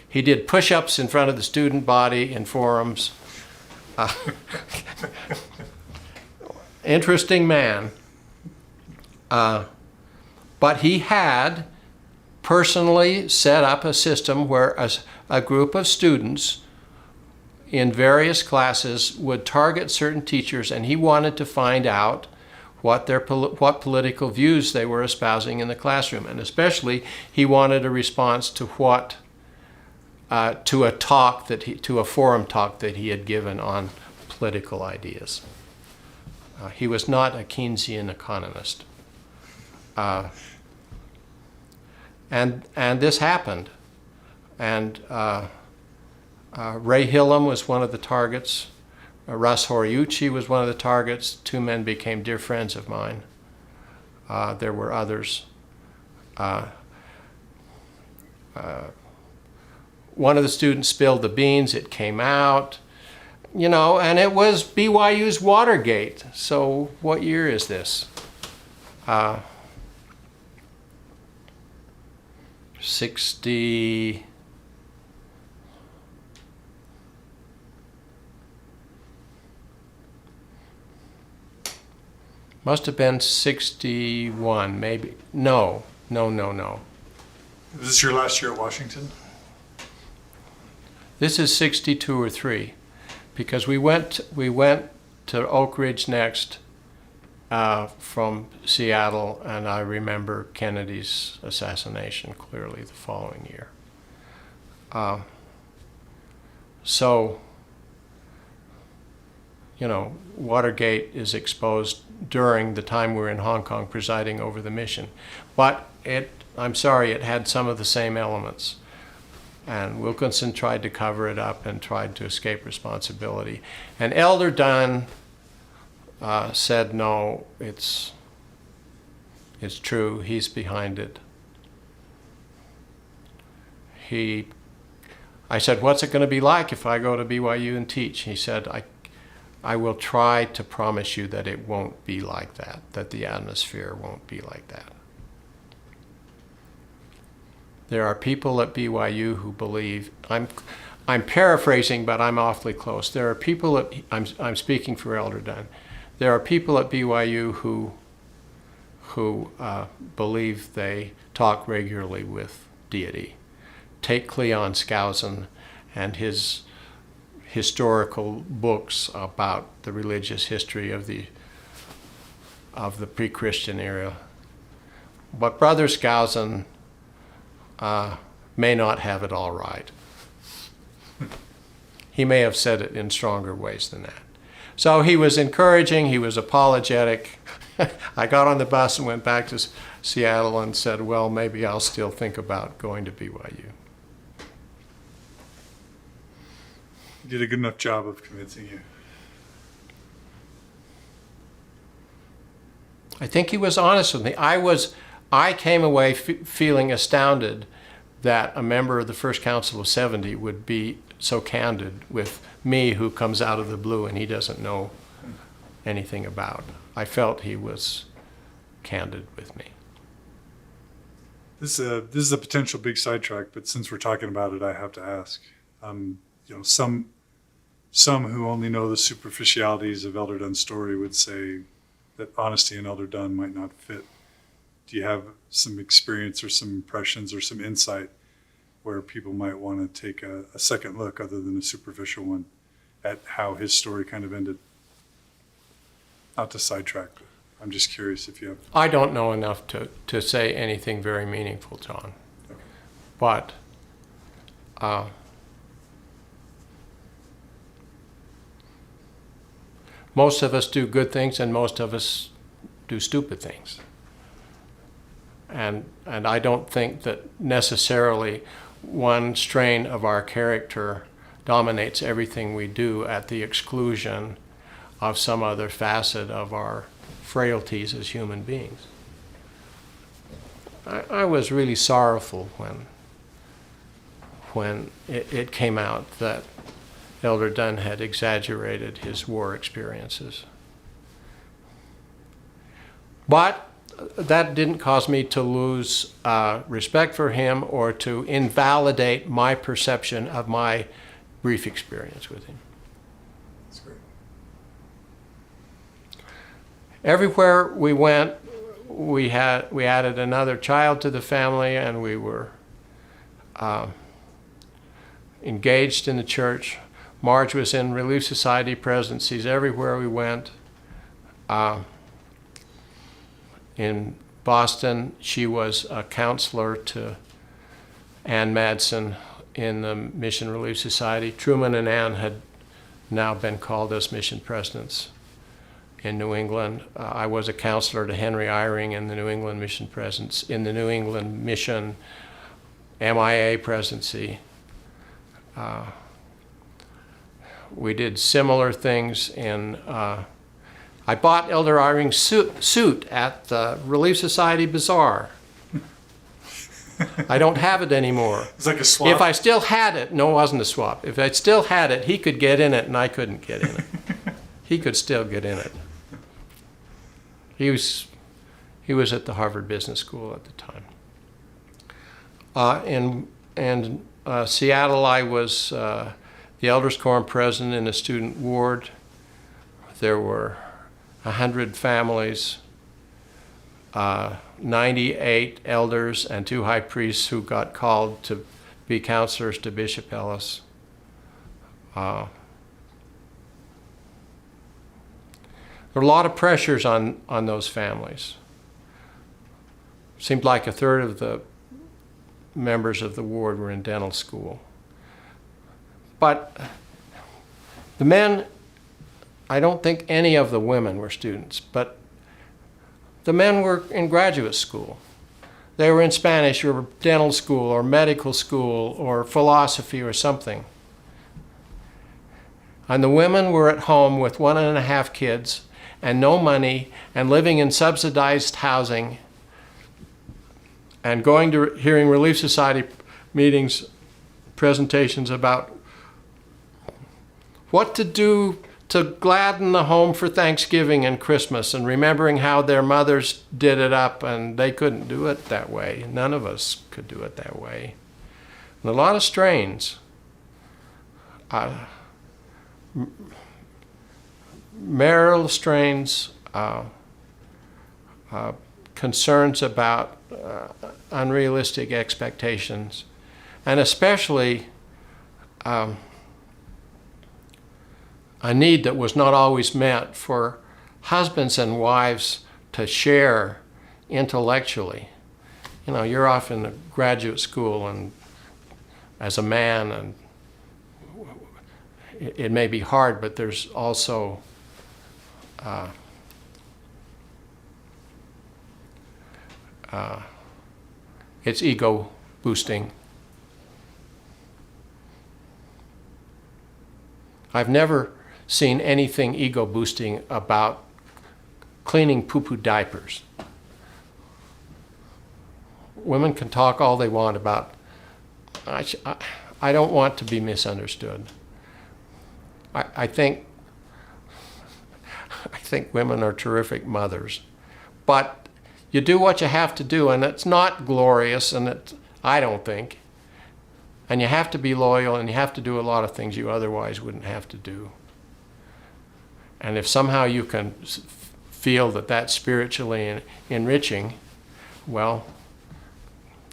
he did push-ups in front of the student body in forums. Interesting man. But he had personally set up a system where a group of students in various classes would target certain teachers, and he wanted to find out what political views they were espousing in the classroom, and especially he wanted a response to to a forum talk that he had given on political ideas. He was not a Keynesian economist, and this happened, and Ray Hillam was one of the targets. Russ Horiuchi was one of the targets. Two men became dear friends of mine. There were others. One of the students spilled the beans. It came out, you know, and it was BYU's Watergate. So what year is this? 60. Must have been 61, maybe. No. Was this your last year at Washington? This is 62 or 3, because we went to Oak Ridge next from Seattle, and I remember Kennedy's assassination clearly the following year. So, you know, Watergate is exposed during the time we were in Hong Kong presiding over the mission. But I'm sorry, it had some of the same elements. And Wilkinson tried to cover it up and tried to escape responsibility. And Elder Dunn said, no, it's true, he's behind it. I said, what's it going to be like if I go to BYU and teach? He said, I will try to promise you that it won't be like that the atmosphere won't be like that. There are people at BYU who believe, I'm paraphrasing, but I'm awfully close. There are people at, I'm speaking for Elder Dunn. There are people at BYU who believe they talk regularly with deity. Take Cleon Skousen and his historical books about the religious history of the pre-Christian era. But Brother Skousen may not have it all right. He may have said it in stronger ways than that. So he was encouraging, he was apologetic. I got on the bus and went back to Seattle and said, well, maybe I'll still think about going to BYU. You did a good enough job of convincing you. I think he was honest with me. I came away feeling astounded that a member of the First Council of 70 would be so candid with me, who comes out of the blue and he doesn't know anything about. I felt he was candid with me. This is a potential big sidetrack, but since we're talking about it, I have to ask. Some who only know the superficialities of Elder Dunn's story would say that honesty in Elder Dunn might not fit. Do you have some experience or some impressions or some insight where people might want to take a second look, other than a superficial one, at how his story kind of ended? Not to sidetrack, but I'm just curious if you have. I don't know enough to say anything very meaningful, John. Okay. But most of us do good things and most of us do stupid things. And I don't think that necessarily one strain of our character dominates everything we do at the exclusion of some other facet of our frailties as human beings. I was really sorrowful when it came out that Elder Dunn had exaggerated his war experiences. But that didn't cause me to lose respect for him or to invalidate my perception of my brief experience with him. That's great. Everywhere we went, we added another child to the family, and we were engaged in the church. Marge was in Relief Society presidencies everywhere we went. In Boston, she was a counselor to Ann Madsen in the Mission Relief Society. Truman and Ann had now been called as mission presidents in New England. I was a counselor to Henry Eyring in the New England Mission Presence, in the New England Mission MIA presidency. We did similar things in. I bought Elder Eyring's suit at the Relief Society Bazaar. I don't have it anymore. It's like a swap. If I still had it, no, it wasn't a swap. If I still had it, he could get in it and I couldn't get in it. He could still get in it. He was at the Harvard Business School at the time. In Seattle, I was the Elders Quorum president in a student ward. There were 100 families, 98 elders, and 2 high priests who got called to be counselors to Bishop Ellis. There were a lot of pressures on those families. Seemed like a third of the members of the ward were in dental school. But the men, I don't think any of the women were students, but the men were in graduate school. They were in Spanish or dental school or medical school or philosophy or something. And the women were at home with 1.5 kids and no money and living in subsidized housing and going to hearing Relief Society meetings, presentations about what to do to gladden the home for Thanksgiving and Christmas, and remembering how their mothers did it up, and they couldn't do it that way. None of us could do it that way. And a lot of strains. Marital strains, concerns about unrealistic expectations, and especially a need that was not always met for husbands and wives to share intellectually. You know, you're off in a graduate school and as a man, and it may be hard, but there's also it's ego boosting. I've never seen anything ego boosting about cleaning poo-poo diapers. Women can talk all they want about, I don't want to be misunderstood. I think women are terrific mothers, but you do what you have to do, and it's not glorious, and I don't think. And you have to be loyal, and you have to do a lot of things you otherwise wouldn't have to do. And if somehow you can feel that that's spiritually enriching, well,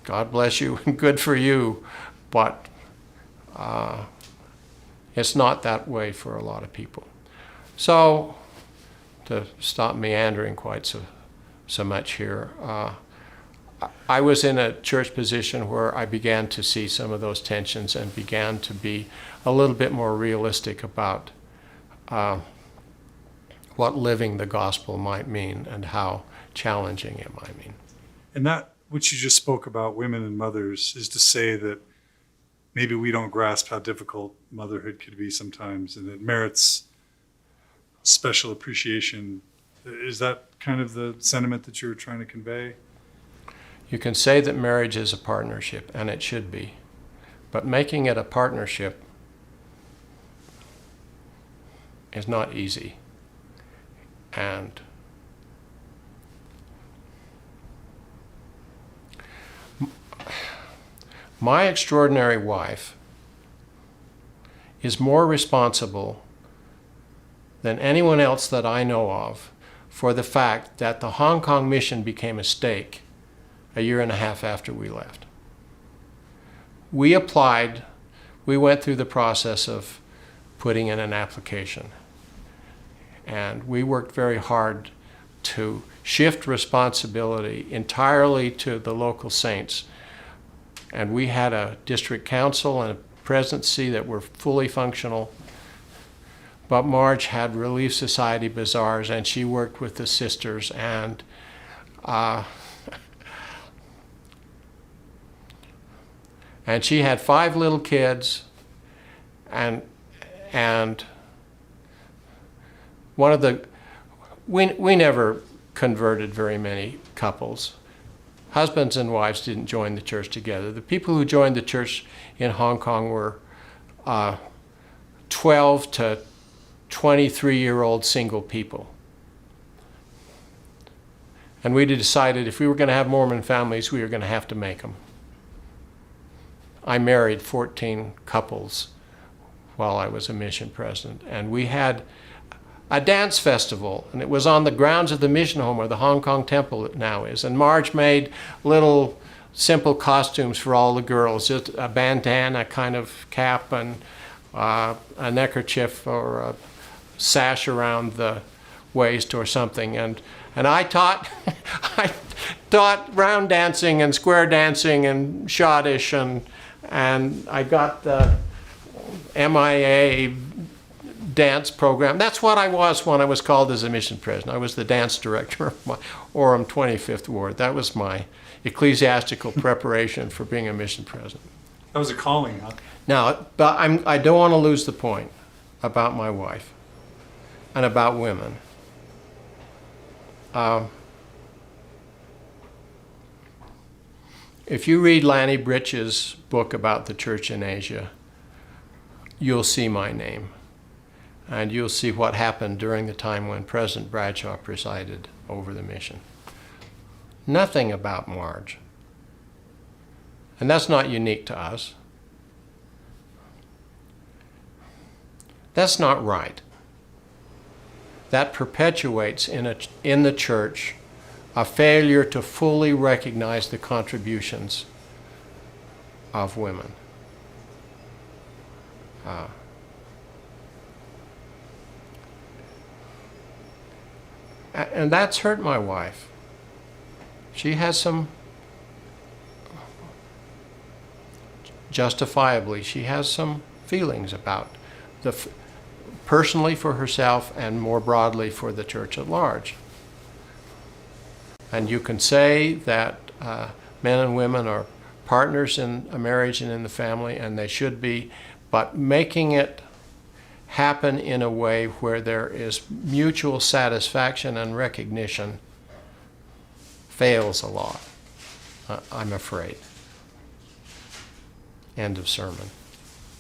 God bless you and good for you, but it's not that way for a lot of people. So, to stop meandering quite so much here, I was in a church position where I began to see some of those tensions and began to be a little bit more realistic about what living the gospel might mean and how challenging it might mean. And that, which you just spoke about, women and mothers, is to say that maybe we don't grasp how difficult motherhood could be sometimes, and it merits special appreciation. Is that kind of the sentiment that you're trying to convey? You can say that marriage is a partnership, and it should be. But making it a partnership is not easy. And my extraordinary wife is more responsible than anyone else that I know of for the fact that the Hong Kong mission became a stake a year and a half after we left. We applied, we went through the process of putting in an application. And we worked very hard to shift responsibility entirely to the local saints. And we had a district council and a presidency that were fully functional. But Marge had Relief Society bazaars, and she worked with the sisters, and she had 5 little kids, and one of the, we never converted very many couples. Husbands and wives didn't join the church together. The people who joined the church in Hong Kong were 12 to 23-year-old single people. And we decided if we were going to have Mormon families, we were going to have to make them. I married 14 couples while I was a mission president, and we had a dance festival, and it was on the grounds of the mission home where the Hong Kong temple now is. And Marge made little simple costumes for all the girls, just a bandana kind of cap and a neckerchief or a sash around the waist or something. And I taught I taught round dancing and square dancing and schottisch, and I got the MIA dance program. That's what I was when I was called as a mission president. I was the dance director of my Orem 25th Ward. That was my ecclesiastical preparation for being a mission president. That was a calling, huh? Now, but I don't want to lose the point about my wife and about women. If you read Lanny Britch's book about the church in Asia, you'll see my name. and you'll see what happened during the time when President Bradshaw presided over the mission. Nothing about Marge. And that's not unique to us. That's not right. That perpetuates in the church a failure to fully recognize the contributions of women. And that's hurt my wife. She has some, justifiably, she has some feelings about personally for herself and more broadly for the church at large. And you can say that men and women are partners in a marriage and in the family, and they should be, but making it happen in a way where there is mutual satisfaction and recognition fails a lot, I'm afraid. End of sermon.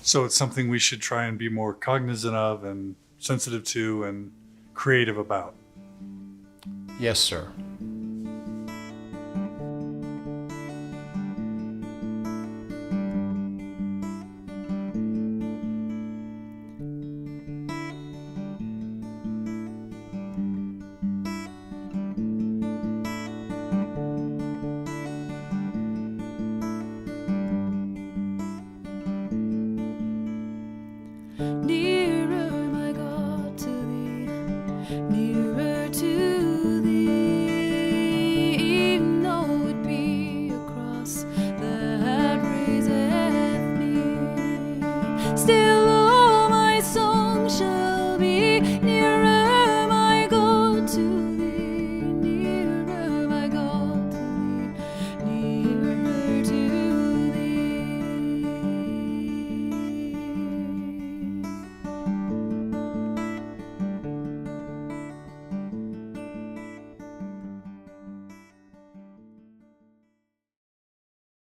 So it's something we should try and be more cognizant of and sensitive to and creative about. Yes, sir. Nearer, my God, to thee. Nearer.